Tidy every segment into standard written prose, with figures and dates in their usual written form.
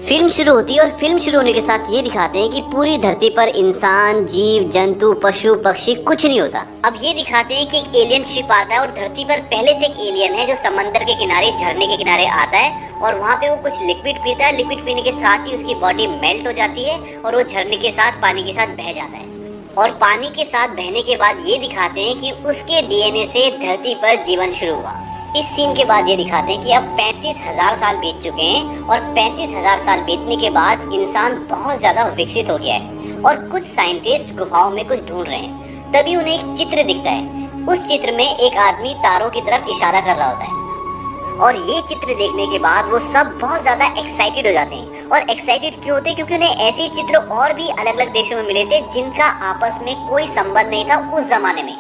Film शुरू होती है और फिल्म शुरू होने के साथ ये दिखाते हैं कि पूरी धरती पर इंसान, जीव जंतु, पशु पक्षी कुछ नहीं होता। अब ये दिखाते हैं कि एक एलियन शिप आता है और धरती पर पहले से एक एलियन है जो समंदर के किनारे, झरने के किनारे आता है और वहाँ पे वो कुछ लिक्विड पीता है। लिक्विड पीने के साथ ही उसकी बॉडी मेल्ट हो जाती है और वो झरने के साथ, पानी के साथ बह जाता है। और पानी के साथ बहने के बाद ये दिखाते हैं कि उसके डीएनए से धरती पर जीवन शुरू हुआ। इस सीन के बाद ये दिखाते हैं कि अब 35,000 साल बीत चुके हैं और 35,000 साल बीतने के बाद इंसान बहुत ज्यादा विकसित हो गया है और कुछ साइंटिस्ट गुफाओं में कुछ ढूंढ रहे हैं। तभी उन्हें एक चित्र दिखता है। उस चित्र में एक आदमी तारों की तरफ इशारा कर रहा होता है और ये चित्र देखने के बाद वो सब बहुत ज्यादा एक्साइटेड हो जाते हैं। और एक्साइटेड क्यों होते हैं? क्योंकि उन्हें ऐसे चित्र और भी अलग अलग देशों में मिले थे जिनका आपस में कोई संबंध नहीं था उस जमाने में,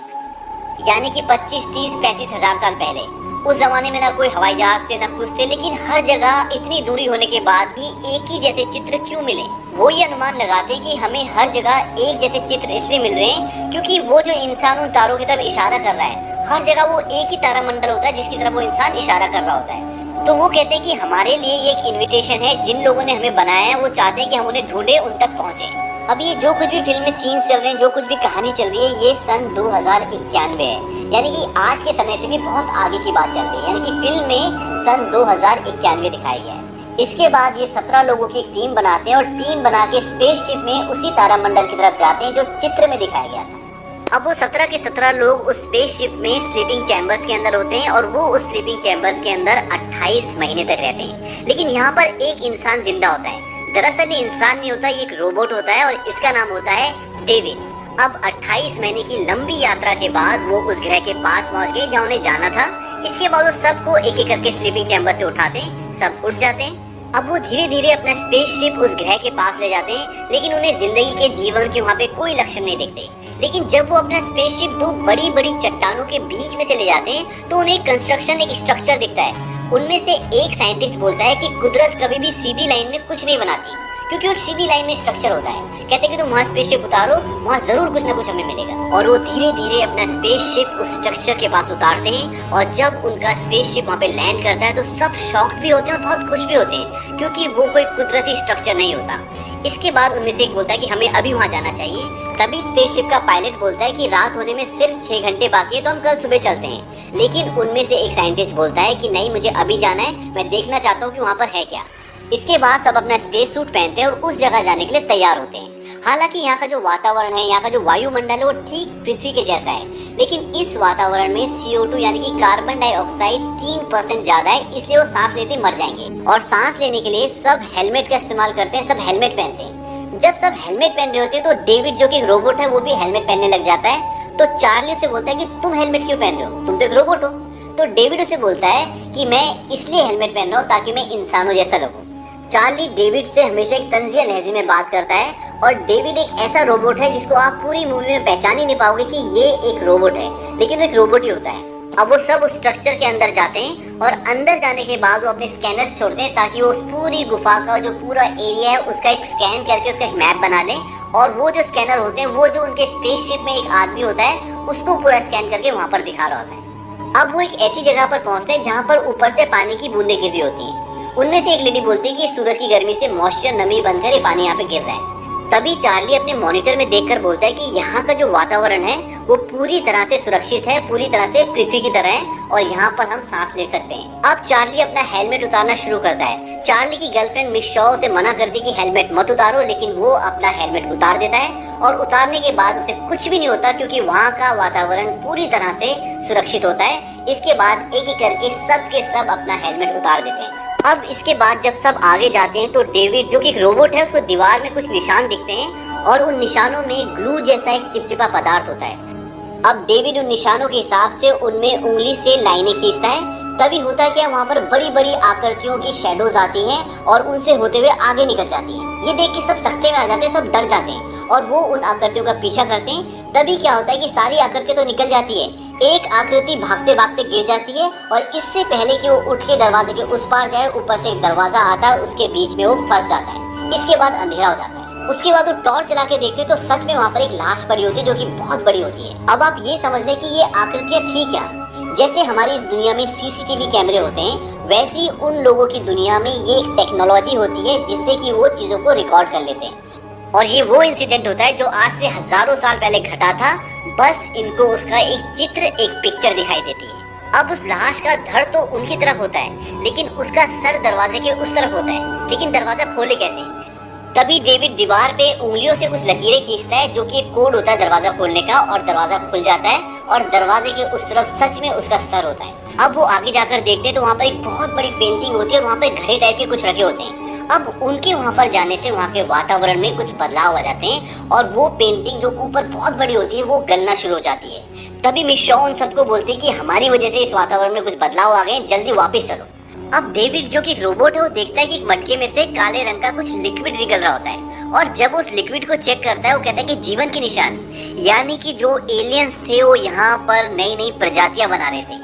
यानी कि 25, 30, 35,000 साल पहले। उस जमाने में ना कोई हवाई जहाज थे ना कुछ थे, लेकिन हर जगह इतनी दूरी होने के बाद भी एक ही जैसे चित्र क्यों मिले? वो ये अनुमान लगाते हैं कि हमें हर जगह एक जैसे चित्र इसलिए मिल रहे हैं क्योंकि वो जो इंसान उन तारों की तरफ इशारा कर रहा है, हर जगह वो एक ही तारामंडल होता है जिसकी तरफ वो इंसान इशारा कर रहा होता है। तो वो कहते हैं कि हमारे लिए ये एक इन्विटेशन है, जिन लोगों ने हमें बनाया है वो चाहते हैं कि हम उन्हें ढूंढे, उन तक पहुंचे। अब ये जो कुछ भी फिल्म में सीन्स चल रहे हैं, जो कुछ भी कहानी चल रही है, ये सन 2091 है, यानी कि आज के समय से भी बहुत आगे की बात चल रही है। यानी कि फिल्म में सन 2091 दिखाया गया है। इसके बाद ये 17 लोगों की एक टीम बनाते हैं और टीम बना के स्पेसशिप में उसी तारामंडल की तरफ जाते हैं जो चित्र में दिखाया गया था। अब वो 17 के 17 लोग उस स्पेसशिप में स्लीपिंग चैम्बर्स के अंदर होते हैं और वो उस स्लीपिंग चैम्बर्स के अंदर 28 महीने तक रहते हैं। लेकिन यहाँ पर एक इंसान जिंदा होता है। दरअसल ये इंसान नहीं होता, ये एक रोबोट होता है और इसका नाम होता है डेविड। अब 28 महीने की लंबी यात्रा के बाद वो उस ग्रह के पास पहुंच गए जहाँ उन्हें जाना था। इसके बाद वो सबको एक एक करके स्लीपिंग चैम्बर से उठाते हैं, सब उठ जाते हैं। अब वो धीरे धीरे अपना स्पेसशिप उस ग्रह के पास ले जाते हैं, लेकिन उन्हें जिंदगी के जीवन के वहाँ पे कोई लक्षण नहीं दिखते। लेकिन जब वो अपना स्पेसशिप दो बड़ी बड़ी चट्टानों के बीच में से ले जाते हैं तो उन्हें कंस्ट्रक्शन, एक स्ट्रक्चर दिखता है। उनमें से एक साइंटिस्ट बोलता है कि कुदरत कभी भी सीधी लाइन में कुछ नहीं बनाती, क्योंकि एक सीधी लाइन में स्ट्रक्चर होता है। कहते हैं कि तुम वहाँ स्पेसशिप उतारो, वहाँ जरूर कुछ ना कुछ हमें मिलेगा। और वो धीरे धीरे अपना स्पेसशिप उस स्ट्रक्चर के पास उतारते हैं और जब उनका स्पेसशिप वहाँ पे लैंड करता है तो सब शॉक्ड भी होते हैं और बहुत खुश भी होते हैं, क्योंकि वो कोई कुदरती स्ट्रक्चर नहीं होता। इसके बाद उनमें से एक बोलता है कि हमें अभी वहाँ जाना चाहिए। तभी स्पेसशिप का पायलट बोलता है कि रात होने में सिर्फ 6 घंटे बाकी है, तो हम कल सुबह चलते हैं। लेकिन उनमें से एक साइंटिस्ट बोलता है कि नहीं, मुझे अभी जाना है, मैं देखना चाहता हूँ कि वहाँ पर है क्या। इसके बाद सब अपना स्पेस सूट पहनते हैं और उस जगह जाने के लिए तैयार होते हैं। हालांकि यहाँ का जो वातावरण है, यहाँ का जो वायुमंडल है, वो ठीक पृथ्वी के जैसा है, लेकिन इस वातावरण में CO2 यानी कि कार्बन डाइऑक्साइड 3% ज्यादा है, इसलिए वो सांस लेते मर जाएंगे। और सांस लेने के लिए सब हेलमेट का इस्तेमाल करते हैं, सब हेलमेट पहनते हैं। जब सब हेलमेट पहन रहे होते हैं तो डेविड, जो कि एक रोबोट है, वो भी हेलमेट पहनने लग जाता है। तो चार्ली उसे बोलता है कि तुम हेलमेट क्यों पहन रहे हो, तुम तो एक रोबोट हो। तो डेविड उसे बोलता है कि मैं इसलिए हेलमेट पहन रहा हूँ ताकि मैं इंसानों जैसा लगूं। चार्ली डेविड से हमेशा एक तंजिया लहजे में बात करता है और डेविड एक ऐसा रोबोट है जिसको आप पूरी मूवी में पहचान ही नहीं पाओगे कि ये एक रोबोट है, लेकिन वो एक रोबोट ही होता है। अब वो सब उस स्ट्रक्चर के अंदर जाते हैं और अंदर जाने के बाद वो अपने स्कैनर्स छोड़ते हैं ताकि वो उस पूरी गुफा का जो पूरा एरिया है उसका एक स्कैन करके उसका एक मैप बना लें। और वो जो स्कैनर होते हैं, वो जो उनके स्पेसशिप में एक आदमी होता है, उसको पूरा स्कैन करके वहाँ पर दिखा रहा होता है। अब वो एक ऐसी जगह पर पहुँचते हैं जहाँ पर ऊपर से पानी की बूंदें गिर रही होती हैं। उनमें से एक लेडी बोलती है कि सूरज की गर्मी से मॉइस्चर, नमी बनकर ये पानी यहाँ पे गिर रहा है। तभी चार्ली अपने मॉनिटर में देखकर बोलता है कि यहाँ का जो वातावरण है वो पूरी तरह से सुरक्षित है, पूरी तरह से पृथ्वी की तरह है और यहाँ पर हम सांस ले सकते हैं। अब चार्ली अपना हेलमेट उतारना शुरू करता है। चार्ली की गर्लफ्रेंड मिस शॉ उसे मना करती कि हेलमेट मत उतारो, लेकिन वो अपना हेलमेट उतार देता है और उतारने के बाद उसे कुछ भी नहीं होता, क्योंकि वहाँ का वातावरण पूरी तरह से सुरक्षित होता है। इसके बाद एक एक करके सब के सब अपना हेलमेट उतार देते हैं। अब इसके बाद जब सब आगे जाते हैं तो डेविड, जो कि एक रोबोट है, उसको दीवार में कुछ निशान दिखते हैं और उन निशानों में ग्लू जैसा एक चिपचिपा पदार्थ होता है। अब डेविड उन निशानों के हिसाब से उनमें उंगली से लाइनें खींचता है। तभी होता क्या, वहाँ पर बड़ी बड़ी आकृतियों की शेडोज आती हैं और उनसे होते हुए आगे निकल जाती हैं। ये देख के सब सख्ते में आ जाते हैं, सब डर जाते हैं और वो उन आकृतियों का पीछा करते हैं। तभी क्या होता है कि सारी आकृतियां तो निकल जाती है, एक आकृति भागते भागते गिर जाती है और इससे पहले कि वो उठ के दरवाजे के उस पार जाए, ऊपर से एक दरवाजा आता है, उसके बीच में वो फंस जाता है। इसके बाद अंधेरा हो जाता है। उसके बाद वो टॉर्च चला के देखते तो सच में वहाँ पर एक लाश पड़ी होती है, जो कि बहुत बड़ी होती है। अब आप ये समझ लें कि ये आकृतियाँ थी क्या, जैसे हमारी इस दुनिया में CCTV कैमरे होते हैं, वैसे ही उन लोगों की दुनिया में ये एक टेक्नोलॉजी होती है जिससे कि वो चीजों को रिकॉर्ड कर लेते हैं। और ये वो इंसिडेंट होता है जो आज से हजारों साल पहले घटा था, बस इनको उसका एक चित्र, एक पिक्चर दिखाई देती है। अब उस लाश का धड़ तो उनकी तरफ होता है, लेकिन उसका सर दरवाजे के उस तरफ होता है। लेकिन दरवाजा खोले कैसे? तभी डेविड दीवार पे उंगलियों से कुछ लकीरें खींचता है जो कि एक कोड होता है दरवाजा खोलने का, और दरवाजा खुल जाता है और दरवाजे के उस तरफ सच में उसका सर होता है। अब वो आगे जाकर देखते हैं तो वहाँ पर एक बहुत बड़ी पेंटिंग होती है और वहाँ पे घड़े टाइप के कुछ रखे होते हैं। अब उनके वहाँ पर जाने से वहाँ के वातावरण में कुछ बदलाव आ जाते हैं और वो पेंटिंग जो ऊपर बहुत बड़ी होती है वो गलना शुरू हो जाती है। तभी मिस शॉ उन सबको बोलती है कि हमारी वजह से इस वातावरण में कुछ बदलाव आ गए, जल्दी वापस चलो। अब डेविड जो कि रोबोट है वो देखता है कि एक मटके में से काले रंग का कुछ लिक्विड निकल रहा होता है, और जब उस लिक्विड को चेक करता है वो कहता है कि जीवन के निशान, यानी कि जो एलियंस थे वो यहाँ पर नई नई प्रजातियां बना रहे थे।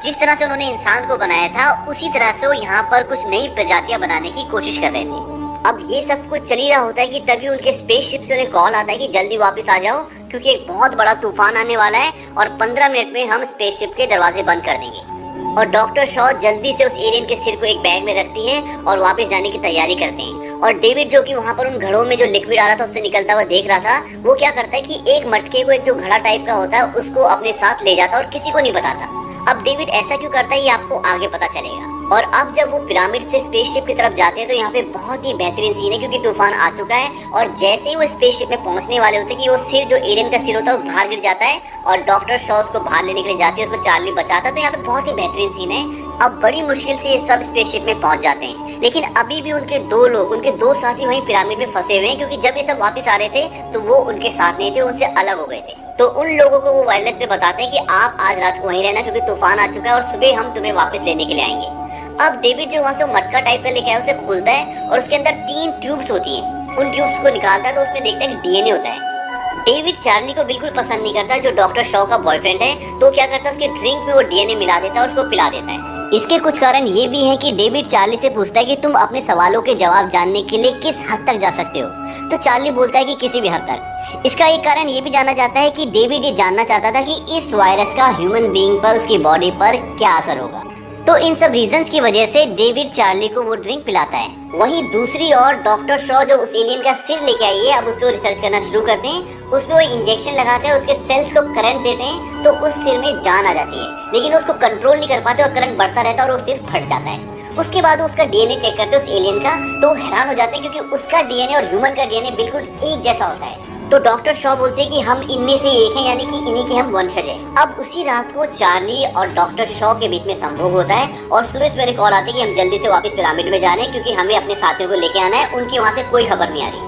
जिस तरह से उन्होंने इंसान को बनाया था उसी तरह से वो यहाँ पर कुछ नई प्रजातियां बनाने की कोशिश कर रहे थे। अब ये सब कुछ चल ही रहा होता है कि तभी उनके स्पेसशिप से उन्हें कॉल आता है कि जल्दी वापस आ जाओ, क्योंकि एक बहुत बड़ा तूफान आने वाला है और 15 मिनट में हम स्पेसशिप के दरवाजे बंद कर देंगे। और डॉक्टर शॉ जल्दी से उस एलियन के सिर को एक बैग में रखती है और वापस जाने की तैयारी करते हैं। और डेविड जो कि वहाँ पर उन घड़ों में जो लिक्विड आ रहा था उससे निकलता हुआ देख रहा था, वो क्या करता है कि एक मटके को, एक जो घड़ा टाइप का होता है उसको अपने साथ ले जाता है और किसी को नहीं बताता। अब डेविड ऐसा क्यों करता है ये आपको आगे पता चलेगा। और अब जब वो पिरामिड से स्पेसशिप की तरफ जाते हैं तो यहाँ पे बहुत ही बेहतरीन सीन है, क्योंकि तूफान आ चुका है और जैसे ही वो स्पेसशिप में पहुंचने वाले होते हैं कि वो सिर, जो एलियन का सिर होता है, वो बाहर गिर जाता है और डॉक्टर शॉ उसको बाहर लेने के लिए जाती है, उसको चार्ली बचाता है। तो यहाँ पे बहुत ही बेहतरीन सीन है। अब बड़ी मुश्किल से ये सब स्पेसशिप में पहुंच जाते हैं, लेकिन अभी भी उनके दो लोग, उनके दो साथी वहीं पिरामिड में फंसे हुए हैं, क्योंकि जब ये सब वापस आ रहे थे तो वो उनके साथ नहीं थे, उनसे अलग हो गए थे। तो उन लोगों को वो वायरलेस पे बताते हैं कि आप आज रात को वहीं रहना, क्योंकि तूफान आ चुका है और सुबह हम तुम्हें वापस लेने के लिए आएंगे। अब डेविड जो वहाँ से मटका टाइप का लेके आया उसे खोलता है और उसके अंदर 3 ट्यूब्स होती हैं। उन ट्यूब्स को निकालता है तो उसमें देखता है कि डीएनए होता है। डेविड चार्ली को बिल्कुल पसंद नहीं करता, जो डॉक्टर शॉ का बॉयफ्रेंड है, तो क्या करता है उसके ड्रिंक में वो डीएनए मिला देता है और उसको पिला देता है। इसके कुछ कारण ये भी है कि डेविड चार्ली से पूछता है कि तुम अपने सवालों के जवाब जानने के लिए किस हद तक जा सकते हो, तो चार्ली बोलता है कि किसी भी हद तक। इसका एक कारण ये भी जाना जाता है कि डेविड ये जानना चाहता था कि इस वायरस का ह्यूमन बीइंग पर, उसकी बॉडी पर क्या असर होगा। तो इन सब रीजंस की वजह से डेविड चार्ली को वो ड्रिंक पिलाता है। वहीं दूसरी ओर डॉक्टर शॉ जो उस एलियन का सिर लेके आई है, अब उस पर रिसर्च करना शुरू करते हैं। उस पर वो इंजेक्शन लगाते हैं, उसके सेल्स को करंट देते हैं तो उस सिर में जान आ जाती है, लेकिन उसको कंट्रोल नहीं कर पाते और करंट बढ़ता रहता है और वो सिर फट जाता है। उसके बाद उसका डीएनए चेक करते हैं उस एलियन का, तो हैरान हो जाते हैं क्योंकि उसका डीएनए और ह्यूमन का डीएनए बिल्कुल एक जैसा होता है। तो डॉक्टर शॉ बोलते हैं कि हम इनमें से एक हैं, यानी कि इन्हीं के हम वंशज हैं। अब उसी रात को चार्ली और डॉक्टर शॉ के बीच में संभोग होता है और सुबह सवेरे कॉल आती है कि हम जल्दी से वापस पिरामिड में जा रहे हैं, क्योंकि हमें अपने साथियों को लेके आना है। उनकी वहाँ से कोई खबर नहीं आ रही।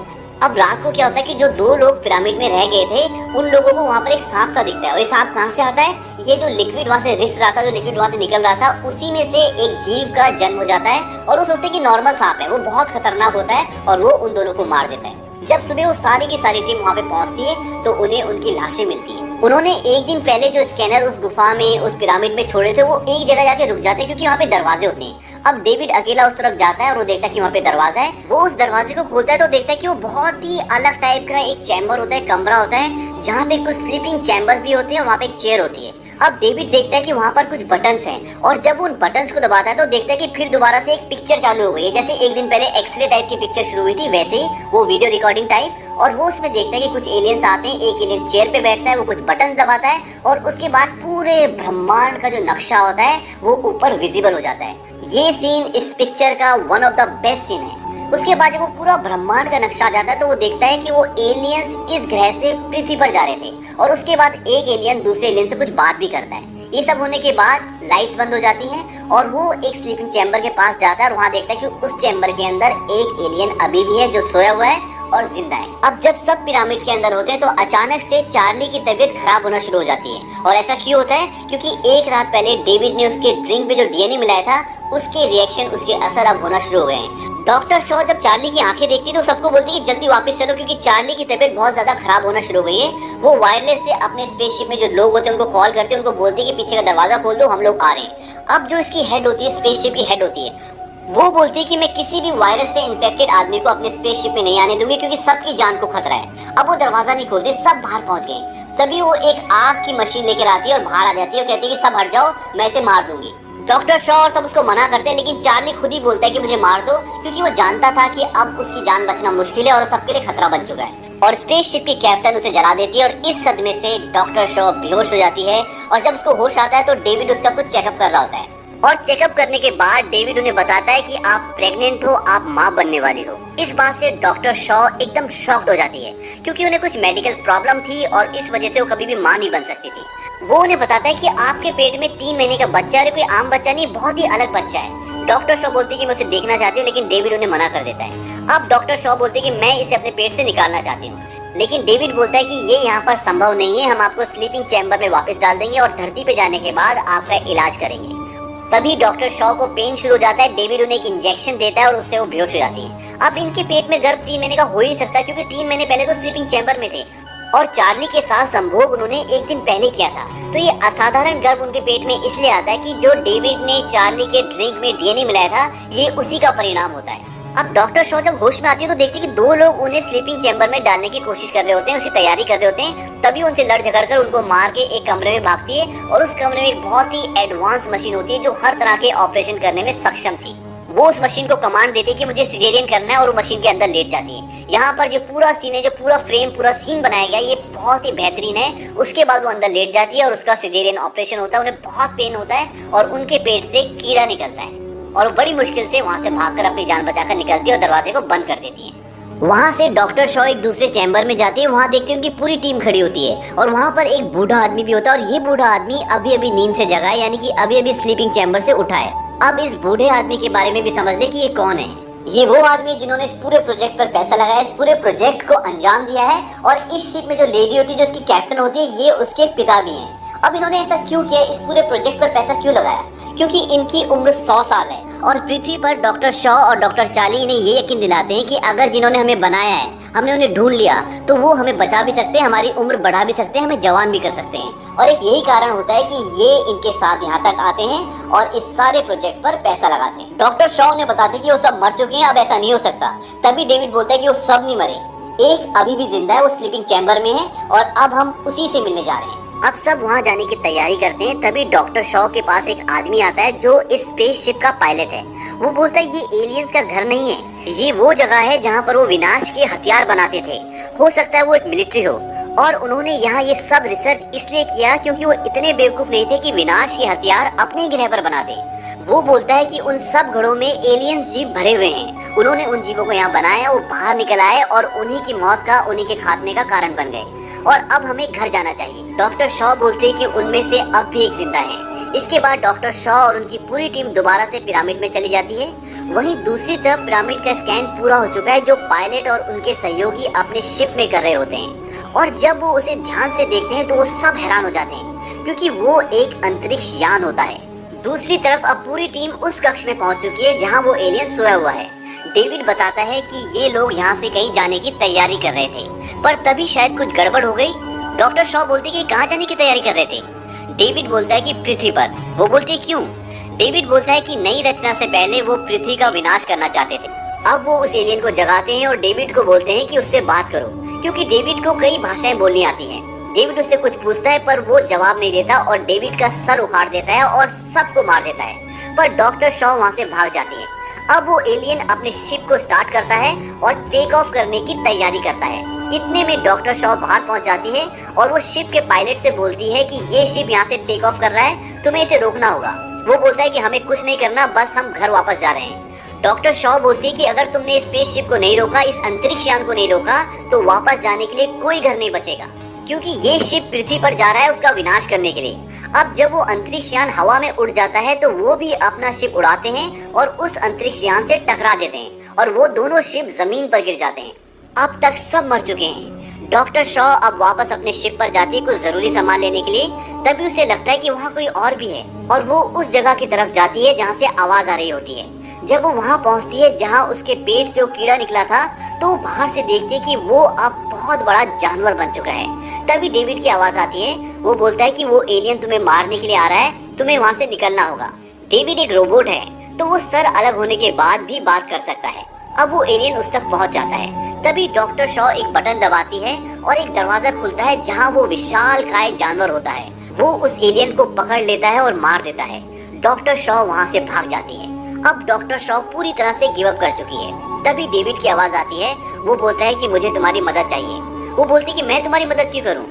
अब रात को क्या होता है कि जो 2 लोग पिरामिड में रह गए थे उन लोगों को वहाँ पर एक सांप सा दिखता है। और ये सांप कहाँ से आता है? ये जो लिक्विड वहाँ से रिस रहा था, जो लिक्विड वहाँ से निकल रहा था, उसी में से एक जीव का जन्म हो जाता है। और वो सोचते हैं कि नॉर्मल सांप है, वो बहुत खतरनाक होता है और वो उन दोनों को मार देता है। जब सुबह वो सारी की सारी टीम वहाँ पे पहुँचती है तो उन्हें उनकी लाशें मिलती हैं। उन्होंने एक दिन पहले जो स्कैनर उस गुफा में, उस पिरामिड में छोड़े थे, वो एक जगह जाके रुक जाते हैं क्योंकि वहाँ पे दरवाजे होते हैं। अब डेविड अकेला उस तरफ जाता है और वो देखता है कि वहाँ पे दरवाजा है। वो उस दरवाजे को खोलता है तो देखता है कि वो बहुत ही अलग टाइप का एक चैम्बर होता है, कमरा होता है, जहाँ पे कुछ स्लीपिंग चैम्बर्स भी होते हैं और वहाँ पे एक चेयर होती है। अब डेविड देखता है कि वहाँ पर कुछ बटन्स हैं और जब उन बटन्स को दबाता है तो देखता है कि फिर दोबारा से एक पिक्चर चालू हो गई है। जैसे एक दिन पहले एक्सरे टाइप की पिक्चर शुरू हुई थी, वैसे ही वो वीडियो रिकॉर्डिंग टाइप। और वो उसमें देखता है कि कुछ एलियंस आते हैं, एक एलियन चेयर पे बैठता है, वो कुछ बटन्स दबाता है और उसके बाद पूरे ब्रह्मांड का जो नक्शा होता है वो ऊपर विजिबल हो जाता है। ये सीन इस पिक्चर का one of the best scene है। उसके बाद जब वो पूरा ब्रह्मांड का नक्शा आ जाता है तो वो देखता है कि वो एलियंस इस ग्रह से पृथ्वी पर जा रहे थे और उसके बाद एक एलियन दूसरे एलियन से कुछ बात भी करता है। ये सब होने के बाद लाइट्स बंद हो जाती हैं और वो एक स्लीपिंग चैम्बर के पास जाता है और वहाँ देखता है कि उस चैम्बर के अंदर एक एलियन अभी भी है जो सोया हुआ है और जिंदा है। अब जब सब पिरामिड के अंदर होते हैं तो अचानक से चार्ली की तबीयत खराब होना शुरू हो जाती है। और ऐसा क्यों होता है? क्योंकि एक रात पहले डेविड ने उसके ड्रिंक पे जो डीएनए मिलाया था उसके रिएक्शन, उसके असर अब होना शुरू हो गए हैं। डॉक्टर शॉ जब चार्ली की आंखें देखती तो सबको बोलती कि जल्दी वापस चलो, क्योंकि चार्ली की तबीयत बहुत ज्यादा खराब होना शुरू हो गई है। वो वायरलेस से अपने स्पेसशिप में जो लोग होते हैं उनको कॉल करते हैं, उनको बोलती है कि पीछे का दरवाजा खोल दो, हम लोग आ रहे हैं। अब जो इसकी हेड होती है, स्पेसशिप की हेड होती है, वो बोलती है कि मैं किसी भी वायरस से इन्फेक्टेड आदमी को अपने स्पेसशिप में नहीं आने दूंगी, क्योंकि सबकी जान को खतरा है। अब वो दरवाजा नहीं खोलती, सब बाहर पहुंच गए। तभी वो एक आग की मशीन लेकर आती है और बाहर आ जाती है और कहती है कि सब हट जाओ, मैं इसे मार दूंगी। डॉक्टर शॉ और सब उसको मना करते हैं, लेकिन चार्ली खुद ही बोलता है कि मुझे मार दो, क्योंकि वो जानता था कि अब उसकी जान बचना मुश्किल है और सबके लिए खतरा बन चुका है। और स्पेसशिप की कैप्टन उसे जला देती है और इस सदमे से डॉक्टर शॉ बेहोश हो जाती है। और जब उसको होश आता है तो डेविड उसका कुछ चेकअप कर रहा होता है और चेकअप करने के बाद डेविड उन्हें बताता है कि आप प्रेग्नेंट हो, आप माँ बनने वाली हो। इस बात से डॉक्टर शॉ एकदम शॉक्ड हो जाती है, क्योंकि उन्हें कुछ मेडिकल प्रॉब्लम थी और इस वजह से वो कभी भी माँ नहीं बन सकती थी। वो उन्हें बताता है कि आपके पेट में 3 महीने का बच्चा है, कोई आम बच्चा नहीं, बहुत ही अलग बच्चा है। डॉक्टर शॉ बोलती है कि मैं उसे देखना चाहती हूँ, लेकिन डेविड उन्हें मना कर देता है। अब डॉक्टर शॉ बोलते हैं कि मैं इसे अपने पेट से निकालना चाहती हूँ, लेकिन डेविड बोलता है कि ये यहाँ पर संभव नहीं है, हम आपको स्लीपिंग चैम्बर में वापस डाल देंगे और धरती पे जाने के बाद आपका इलाज करेंगे। तभी डॉक्टर शॉ को पेन शुरू हो जाता है। डेविड उन्हें एक इंजेक्शन देता है और उससे वो बेहोश हो जाती है। अब इनके पेट में गर्भ 3 महीने का हो ही सकता है, क्योंकि 3 महीने पहले तो स्लीपिंग चैम्बर में थे और चार्ली के साथ संभोग उन्होंने एक दिन पहले किया था। तो ये असाधारण गर्भ उनके पेट में इसलिए आता है कि जो डेविड ने चार्ली के ड्रिंक में डीएनए मिलाया था, ये उसी का परिणाम होता है। अब डॉक्टर शॉ जब होश में आती है तो देखती है कि 2 लोग उन्हें स्लीपिंग चैम्बर में डालने की कोशिश कर रहे होते हैं, उसकी तैयारी कर रहे होते हैं। तभी उनसे लड़ झगड़ कर उनको मार के एक कमरे में भागती है और उस कमरे में एक बहुत ही एडवांस मशीन होती है जो हर तरह के ऑपरेशन करने में सक्षम थी। वो उस मशीन को कमांड देती है कि मुझे सिजेरियन करना है और वो मशीन के अंदर लेट जाती है। यहाँ पर जो पूरा सीन है, जो पूरा फ्रेम, पूरा सीन बनाया गया, ये बहुत ही बेहतरीन है। उसके बाद वो अंदर लेट जाती है और उसका सिजेरियन ऑपरेशन होता है। उन्हें बहुत पेन होता है और उनके पेट से कीड़ा निकलता है और बड़ी मुश्किल से वहाँ से भागकर अपनी जान बचाकर निकलती है और दरवाजे को बंद कर देती है। वहाँ से डॉक्टर शॉ एक दूसरे चैम्बर में जाती है। वहाँ देखती है उनकी पूरी टीम खड़ी होती है और वहाँ पर एक बूढ़ा आदमी भी होता है और ये बूढ़ा आदमी अभी अभी नींद से जगा है, यानी कि अभी अभी स्लीपिंग चैम्बर से उठा है। अब इस बूढ़े आदमी के बारे में भी समझ ले कि ये कौन है। ये वो आदमी है जिन्होंने इस पूरे प्रोजेक्ट पर पैसा लगाया, इस पूरे प्रोजेक्ट को अंजाम दिया है। और इस शिप में जो लेडी होती है, जो इसकी कैप्टन होती है, ये उसके पिता भी हैं। अब इन्होंने ऐसा क्यों किया, इस पूरे प्रोजेक्ट पर पैसा क्यों लगाया? क्योंकि इनकी उम्र 100 साल है और पृथ्वी पर डॉक्टर शॉ और डॉक्टर चार्ली इन्हें ये यकीन दिलाते हैं कि अगर जिन्होंने हमें बनाया है, हमने उन्हें ढूंढ लिया, तो वो हमें बचा भी सकते हैं, हमारी उम्र बढ़ा भी सकते हैं, हमें जवान भी कर सकते हैं। और एक यही कारण होता है कि ये इनके साथ यहाँ तक आते हैं और इस सारे प्रोजेक्ट पर पैसा लगाते हैं। डॉक्टर शॉ ने बताते हैं कि वो सब मर चुके हैं, अब ऐसा नहीं हो सकता। तभी डेविड बोलता है कि वो सब नहीं मरे, एक अभी भी जिंदा है, वो स्लीपिंग चैम्बर में है और अब हम उसी से मिलने जा रहे हैं। अब सब वहाँ जाने की तैयारी करते हैं। तभी डॉक्टर शॉ के पास एक आदमी आता है जो इस स्पेसशिप का पायलट है। वो बोलता है ये एलियंस का घर नहीं है, ये वो जगह है जहाँ पर वो विनाश के हथियार बनाते थे। हो सकता है वो एक मिलिट्री हो और उन्होंने यहाँ ये सब रिसर्च इसलिए किया क्योंकि वो इतने बेवकूफ नहीं थे कि विनाश के हथियार अपने ग्रह पर बना दे। वो बोलता है कि उन सब घरों में एलियंस जीव भरे हुए हैं, उन्होंने उन जीवों को यहाँ बनाया, वो बाहर निकल आए और उन्हीं की मौत का, उन्हीं के खात्मे का कारण बन गए और अब हमें घर जाना चाहिए। डॉक्टर शॉ बोलते हैं कि उनमें से अब भी एक जिंदा है। इसके बाद डॉक्टर शॉ और उनकी पूरी टीम दोबारा से पिरामिड में चली जाती है। वहीं दूसरी तरफ पिरामिड का स्कैन पूरा हो चुका है, जो पायलट और उनके सहयोगी अपने शिप में कर रहे होते हैं। और जब वो उसे ध्यान से देखते हैं तो वो सब हैरान हो जाते हैं, क्योंकि वो एक अंतरिक्ष यान होता है। दूसरी तरफ अब पूरी टीम उस कक्ष में पहुंच चुकी है जहां वो एलियन सोया हुआ है। डेविड बताता है कि ये लोग यहाँ से कहीं जाने की तैयारी कर रहे थे, पर तभी शायद कुछ गड़बड़ हो गई। डॉक्टर शॉ बोलती है कि कहाँ जाने की तैयारी कर रहे थे? डेविड बोलता है कि पृथ्वी पर। वो बोलती है क्यों? डेविड बोलता है कि नई रचना से पहले वो पृथ्वी का विनाश करना चाहते थे। अब वो उस एलियन को जगाते हैं और डेविड को बोलते हैं कि उससे बात करो, क्योंकि डेविड को कई भाषाएं बोलनी आती हैं। डेविड उससे कुछ पूछता है पर वो जवाब नहीं देता और डेविड का सर उखाड़ देता है और सबको मार देता है। पर डॉक्टर शॉ वहाँ से भाग जाती है। अब वो एलियन अपने शिप को स्टार्ट करता है और टेक ऑफ करने की तैयारी करता है। इतने में डॉक्टर शॉ बाहर पहुंच जाती है और वो शिप के पायलट से बोलती है कि ये शिप यहाँ से टेक ऑफ कर रहा है, तुम्हें इसे रोकना होगा। वो बोलता है कि हमें कुछ नहीं करना, बस हम घर वापस जा रहे हैं। डॉक्टर शॉ बोलती है कि अगर तुमने स्पेस शिप को नहीं रोका, इस अंतरिक्ष यान को नहीं रोका, तो वापस जाने के लिए कोई घर नहीं बचेगा, क्योंकि ये शिप पृथ्वी पर जा रहा है उसका विनाश करने के लिए। अब जब वो अंतरिक्ष यान हवा में उड़ जाता है तो वो भी अपना शिप उड़ाते हैं और उस अंतरिक्ष यान से टकरा देते हैं और वो दोनों शिप जमीन पर गिर जाते हैं। अब तक सब मर चुके हैं। डॉक्टर शॉ अब वापस अपने शिप पर जाती है कुछ जरूरी सामान लेने के लिए। तभी उसे लगता है कि वहाँ कोई और भी है और वो उस जगह की तरफ जाती है जहाँ से आवाज आ रही होती है। जब वो वहाँ पहुँचती है जहाँ उसके पेट से वो कीड़ा निकला था, तो वो बाहर से देखती है कि वो अब बहुत बड़ा जानवर बन चुका है। तभी डेविड की आवाज आती है। वो बोलता है कि वो एलियन तुम्हें मारने के लिए आ रहा है, तुम्हें वहाँ से निकलना होगा। डेविड एक रोबोट है, तो वो सर अलग होने के बाद भी बात कर सकता है। अब वो एलियन उस तक पहुंच जाता है। तभी डॉक्टर शॉ एक बटन दबाती है और एक दरवाजा खुलता है जहां वो विशालकाय जानवर होता है। वो उस एलियन को पकड़ लेता है और मार देता है। डॉक्टर शॉ वहाँ से भाग जाती है। अब डॉक्टर शॉ पूरी तरह से गिव अप कर चुकी है। तभी डेविड की आवाज आती है। वो बोलता है कि मुझे तुम्हारी मदद चाहिए। वो बोलती है कि मैं तुम्हारी मदद क्यों करूं?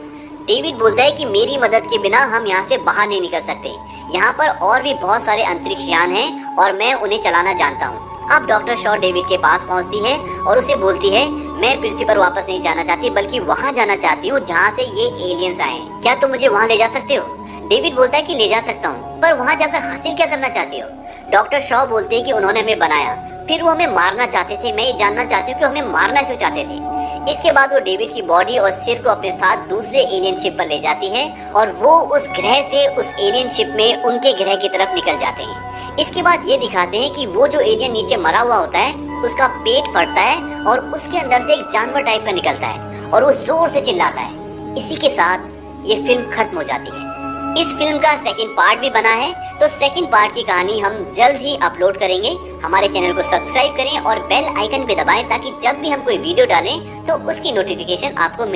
डेविड बोलता है कि मेरी मदद के बिना हम यहाँ से बाहर नहीं निकल सकते। यहाँ पर और भी बहुत सारे अंतरिक्ष यान हैं और मैं उन्हें चलाना जानता हूँ। अब डॉक्टर शॉ डेविड के पास पहुँचती है और उसे बोलती है, मैं पृथ्वी पर वापस नहीं जाना चाहती बल्कि वहाँ जाना चाहती हूँ जहाँ से ये एलियंस आए। क्या तुम मुझे वहाँ ले जा सकते हो? डेविड बोलता है कि ले जा सकता हूँ, पर वहाँ जाकर हासिल क्या करना चाहती हो? डॉक्टर शॉ बोलते हैं कि उन्होंने हमें बनाया, फिर वो हमें मारना चाहते थे। मैं ये जानना चाहती हूँ कि हमें मारना क्यों चाहते थे। इसके बाद वो डेविड की बॉडी और सिर को अपने साथ दूसरे एलियन शिप पर ले जाती है और वो उस ग्रह से उस एलियन शिप में उनके ग्रह की तरफ निकल जाते हैं। इसके बाद ये दिखाते हैं कि वो जो एलियन नीचे मरा हुआ होता है उसका पेट फटता है और उसके अंदर से एक जानवर टाइप का निकलता है और वो जोर से चिल्लाता है। इसी के साथ ये फिल्म खत्म हो जाती है। इस फिल्म का सेकंड पार्ट भी बना है, तो सेकंड पार्ट की कहानी हम जल्द ही अपलोड करेंगे। हमारे चैनल को सब्सक्राइब करें और बेल आइकन पे दबाएं ताकि जब भी हम कोई वीडियो डालें तो उसकी नोटिफिकेशन आपको मिले।